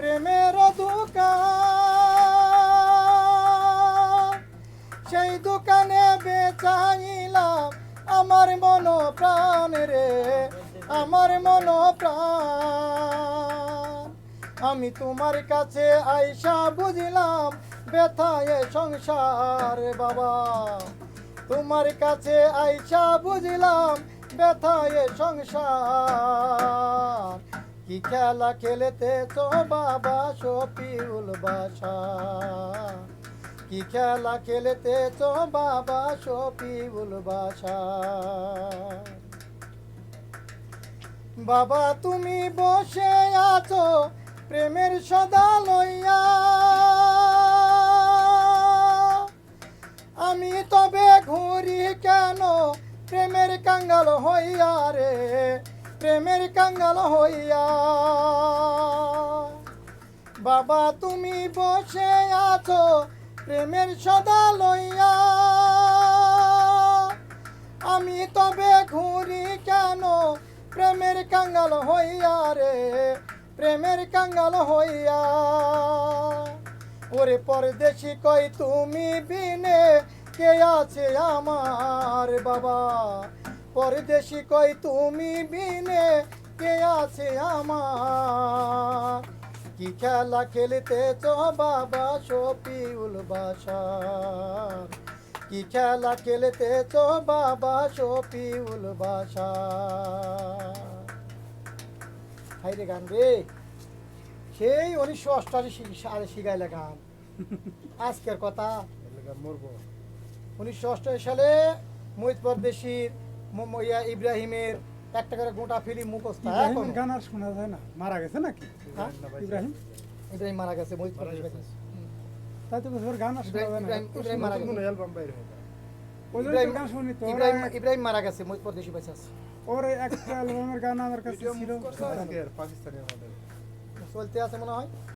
প্রেমের দোকান, সেই দোকানে বেচাইলাম আমার মন প্রাণ রে, আমার মন প্রাণ। আমি তোমার কাছে আইসা বুঝিলাম ব্যথায় সংসার বাবা, তোমার কাছে আইসা বুঝিলাম ব্যথায় সংসার। কি খেলা খেলতেছ বাবা শফিউল বাসা, কি খেলা খেলতেছ বাবা শফিউল বাসা। বাবা তুমি বসে আছো প্রেমের সদা লইয়া, আমি তবে ঘুরি কেন প্রেমের কাঙ্গাল হইয়া রে, প্রেমের কাঙ্গাল হইয়া। বাবা তুমি বসে আছো প্রেমের সদা লইয়া, আমি তবে ঘুরি কেন প্রেমের কাঙ্গাল হইয়া রে, প্রেমের কাঙ্গাল হইয়া। ওরে পরদেশি কই তুমি বিনে কে আছে আমার বাবা, পরদেশি কই তুমি বিনে কে আছে আমার। কি খেলা খেলতেছ বাবা শফিউল বাসা, কি খেলা খেলতেছ বাবা শফিউল বাসা। হাইরে গান রে, সেই 1988 সালে শিখাইলে গান, আজকের কথা মরবো। 1988 সালে মহিত পরদেশির ইব্রাহিমের একটা করে গোটা ফিল্ম মুখস্থ। এখন গান আর শোনা যায় না, মারা গেছে নাকি ইব্রাহিম? ইব্রাহিম মারা গেছে, মহিত পরদেশি তাই তো বছর গান আর শোনা যায় না। ইব্রাহিম মারা গেছে, ওই জন্য তো গান শুনি তো। ইব্রাহিম মারা গেছে, মহিত পরদেশি বেঁচে আছে। ওর একটা অ্যালবামের গান আমার কাছে ছিল, চলতে আছে মনে হয়।